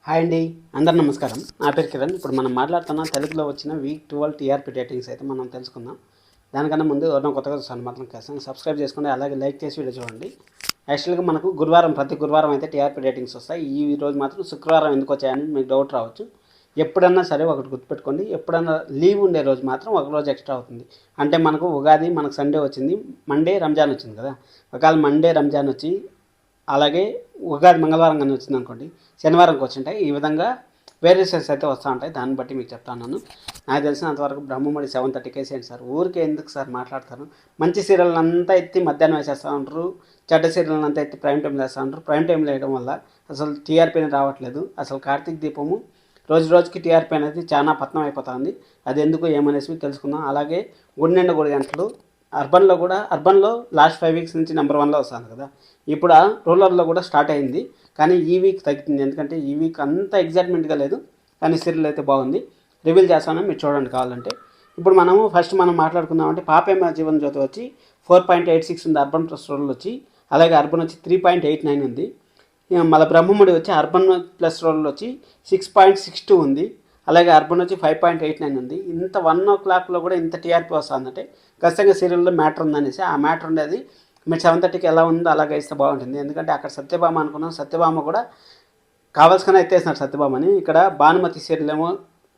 Hi అండి, అందరు నమస్కారం. నా పేరు కిరణ్. ఇప్పుడు మనం మాట్లాడుతున్న తెలుగులో వచ్చిన వీక్ 12 టీఆర్పీ రేటింగ్స్ అయితే మనం తెలుసుకుందాం. దానికన్నా ముందు ఎవరైనా కొత్తగా చూస్తాను మాత్రం ఖచ్చితంగా సబ్స్క్రైబ్ చేసుకోండి, అలాగే లైక్ చేసి వీడియో చూడండి. యాక్చువల్గా మనకు ప్రతి గురువారం అయితే టీఆర్పీ రేటింగ్స్ వస్తాయి. ఈ రోజు మాత్రం శుక్రవారం ఎందుకు వచ్చాయని మీకు డౌట్ రావచ్చు. ఎప్పుడన్నా సరే ఒకటి గుర్తుపెట్టుకోండి, ఎప్పుడన్నా లీవ్ ఉండే రోజు మాత్రం ఒక రోజు ఎక్స్ట్రా అవుతుంది. అంటే మనకు ఉగాది, మనకు సండే వచ్చింది, మండే రంజాన్ వచ్చింది కదా. ఒకవేళ మండే రంజాన్ వచ్చి అలాగే ఉగాది మంగళవారం కానీ వచ్చింది అనుకోండి, శనివారంకి వచ్చింటాయి. ఈ విధంగా వేరియేషన్స్ అయితే వస్తూ ఉంటాయి. దాన్ని బట్టి మీకు చెప్తాను. నాకు తెలిసినంతవరకు బ్రహ్మముడి 7:30 వేసేయండి సార్. ఊరికే ఎందుకు సార్ మాట్లాడతారు? మంచి సీరియల్ అంతా ఎత్తి మధ్యాహ్నం వేసేస్తూ ఉంటారు, చెడ్డ సీరియల్ అంతా ఎత్తి ప్రైమ్ టైంలో వేస్తూ ఉంటారు. ప్రైమ్ టైంలో వేయడం వల్ల అసలు టీఆర్పీని రావట్లేదు. అసలు కార్తీక్ దీపము రోజు రోజుకి టీఆర్పీ అనేది చాలా పతనం అయిపోతుంది. అది ఎందుకు ఏమనేసి తెలుసుకుందాం. అలాగే గుండెండ 3 గంటలు అర్బన్లో లాస్ట్ 5 వీక్స్ నుంచి నెంబర్ 1లో వస్తుంది కదా. ఇప్పుడు రూరల్లో కూడా స్టార్ట్ అయింది, కానీ ఈ వీక్ తగ్గుతుంది. ఎందుకంటే ఈ వీక్ అంత ఎగ్జైట్మెంట్గా లేదు, కానీ సీరియల్ అయితే బాగుంది. రివీల్ చేస్తాను, మీరు చూడండి కావాలంటే. ఇప్పుడు ఫస్ట్ మనం మాట్లాడుకుందామంటే పాపేమ జీవన్ జ్యోతి వచ్చి 4.86 ఉంది అర్బన్ ప్లస్ రూరల్ వచ్చి. అలాగే అర్బన్ వచ్చి 3.89 ఉంది. మళ్ళీ బ్రహ్మముడి వచ్చి అర్బన్ ప్లస్ రూరల్ వచ్చి 6.62 ఉంది. అలాగే అర్బన్ వచ్చి 5.89 ఉంది. ఇంత 1 o'clockలో కూడా ఇంత టీఆర్పీ వస్తుందంటే ఖచ్చితంగా సీరియల్లో మ్యాటర్ ఉందనేసి, ఆ మ్యాటర్ ఉండేది మీరు 7:30కి ఎలా ఉందో అలాగే ఇస్తే బాగుంటుంది. ఎందుకంటే అక్కడ సత్యభామ అనుకున్నాం, సత్యభామ కూడా కావాల్సుకుని ఎత్తేసినారు సత్యభామని. ఇక్కడ భానుమతి సీరియల్ ఏమో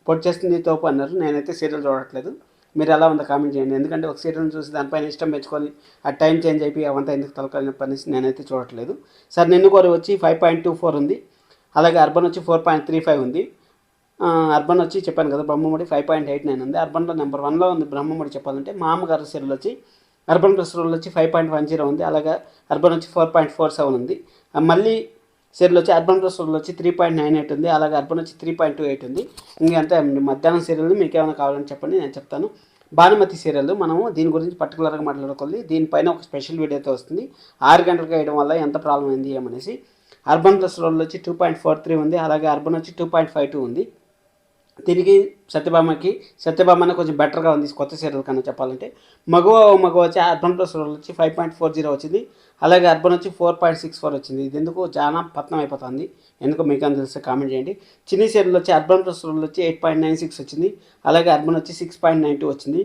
పొడి చేస్తుంది తోపు అన్నారు. నేనైతే సీరియల్ చూడట్లేదు, మీరు ఎలా ఉందో కామెంట్ చేయండి. ఎందుకంటే ఒక సీరియల్ని చూసి దానిపైన ఇష్టం పెంచుకొని ఆ టైం చేంజ్ అయిపోయి అవంతా ఎందుకు తలకాలని పనేసి నేనైతే చూడట్లేదు. సార్ నిన్ను కోరి వచ్చి 5.24 ఉంది. అలాగే అర్బన్ వచ్చి 4.35 ఉంది. అర్బన్ వచ్చి చెప్పాను కదా, బ్రహ్మముడి 5.89 ఉంది. అర్బన్లో నెంబర్ 1లో ఉంది బ్రహ్మముడి. చెప్పాలంటే మా అమ్మగారు సీరియల్ వచ్చి అర్బన్ ప్లస్ రూరల్ వచ్చి 5.10 ఉంది. అలాగే అర్బన్ వచ్చి 4.47 ఉంది. మళ్ళీ సీరియల్ వచ్చి అర్బన్ ప్లస్ రూరల్ వచ్చి 3.98 ఉంది. అలాగే అర్బన్ వచ్చి 3.28 ఉంది. ఇంకంతే మధ్యాహ్నం సీరియల్ మీకు ఏమైనా కావాలని చెప్పండి, నేను చెప్తాను. భానుమతి సీరియల్ మనము దీని గురించి పర్టికులర్గా మాట్లాడుకోవాలి. దీనిపైన ఒక స్పెషల్ వీడియో అయితే వస్తుంది. 6 గంటలకు వేయడం వల్ల ఎంత ప్రాబ్లం అయింది ఏమనేసి. అర్బన్ ప్లస్ రూరల్ వచ్చి 2.43 ఉంది. అలాగే అర్బన్ వచ్చి 2.52 ఉంది. దీనికి సత్యభామని కొంచెం బెటర్గా ఉంది కొత్త సీరియల్ కన్నా చెప్పాలంటే. మగవ వచ్చి అర్బన్ ప్లస్ రూరల్ వచ్చి 5.40 వచ్చింది. అలాగే అర్బన్ వచ్చి 4.64 వచ్చింది. ఇది ఎందుకు చాలా పతనం అయిపోతుంది, ఎందుకు మీకు అని తెలిస్తే కామెంట్ చేయండి. చిన్ని సీరియల్ వచ్చి అర్బన్ ప్లస్ రూరల్ వచ్చి 8.96 వచ్చింది. అలాగే అర్బన్ వచ్చి 6.92 వచ్చింది.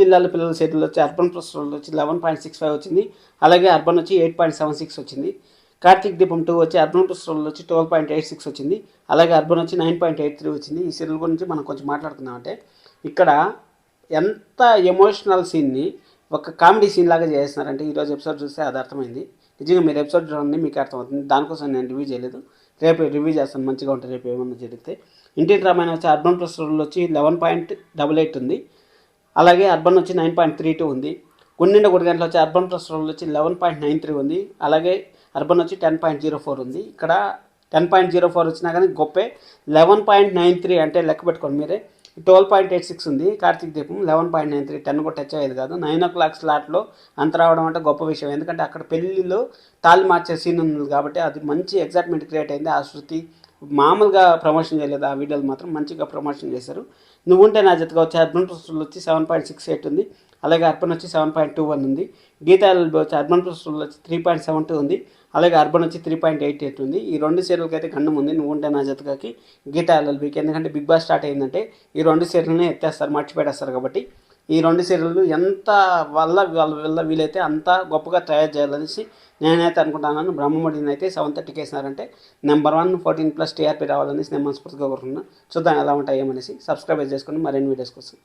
ఇల్లాలు పిల్లల సీరియల్ వచ్చి అర్బన్ ప్లస్ రూరల్ వచ్చి 11.65 వచ్చింది. అలాగే అర్బన్ వచ్చి 8.76 వచ్చింది. కార్తీక్ దీపం 2 వచ్చి అర్బన్ ప్లస్ రూరల్ వచ్చి 12.86 వచ్చింది. అలాగే అర్బన్ వచ్చి 9.83 వచ్చింది. ఈ సీరియల్ గురించి మనం కొంచెం మాట్లాడుకుందామంటే, ఇక్కడ ఎంత ఎమోషనల్ సీన్ని ఒక కామెడీ సీన్ లాగా చేస్తున్నారంటే ఈరోజు ఎపిసోడ్ చూస్తే అది అర్థమైంది. నిజంగా మీరు ఎపిసోడ్ చూడండి, మీకు అర్థమవుతుంది. దానికోసం నేను రివ్యూ చేయలేదు, రేపు రివ్యూ చేస్తాను. మంచిగా ఉంటుంది రేపు ఏమన్నా జరిగితే. ఇంటి రామాయణ వచ్చి అర్బన్ ప్లస్ రూరల్ వచ్చి 11.88 ఉంది. అలాగే అర్బన్ వచ్చి 9.32 ఉంది. గుండెండ 3 గంటలు వచ్చి అర్బన్ ప్లస్ రూరల్ వచ్చి 11.93 ఉంది. అలాగే అర్బన్ వచ్చి 10.04 ఉంది. ఇక్కడ 10.04 వచ్చినా కానీ గొప్పే. 11.93 అంటే లెక్క పెట్టుకోండి మీరే. 12.86 ఉంది కార్తీక్ దీపం. 11.93, 10 కూడా టచ్ అయ్యేది కాదు. 9 o'clock స్లాట్లో అంత రావడం అంటే గొప్ప విషయం. ఎందుకంటే అక్కడ పెళ్ళిలో తాళి మార్చే సీన్ ఉంది కాబట్టి అది మంచి ఎగ్జైట్మెంట్ క్రియేట్ అయింది. ఆ శృతి మామూలుగా ప్రమోషన్ చేయలేదు, ఆ వీడియోలు మాత్రం మంచిగా ప్రమోషన్ చేశారు. నువ్వుంటే నా జతగా వచ్చి అర్బన్ ప్లస్ వచ్చి 7.68 ఉంది. అలాగే అర్బన్ వచ్చి 7.21 ఉంది. గీతా వచ్చి అర్బన్ ప్లస్ వచ్చి 3.72 ఉంది. అలాగే అర్బన్ వచ్చి 3.88 ఉంది. ఈ 2 సీరియల్కి అయితే గండం ఉంది నువ్వుంటే నా జతగాకి, గీతా ఎల్ఎల్బీకి. ఎందుకంటే బిగ్ బాస్ స్టార్ట్ అయిందంటే ఈ 2 సీరియల్ని ఎత్తేస్తారు, మర్చిపెట్టేస్తారు. కాబట్టి ఈ 2 సీరియళ్ళు ఎంత వాళ్ళ వీలైతే అంత గొప్పగా తయారు చేయాలనేసి నేనైతే అనుకుంటున్నాను. బ్రహ్మముడిని అయితే 7:30 వేసినారంటే నెంబర్ 1 14+ టీఆర్పీ రావాలనేసి నేను మనస్ఫూర్తిగా కోరుకుంటున్నాను. చూద్దాం ఎలా ఉంటాయి ఏమనేసి. సబ్స్క్రైబ్ చేసుకుని మరిన్ని వీడియోస్ కోసం.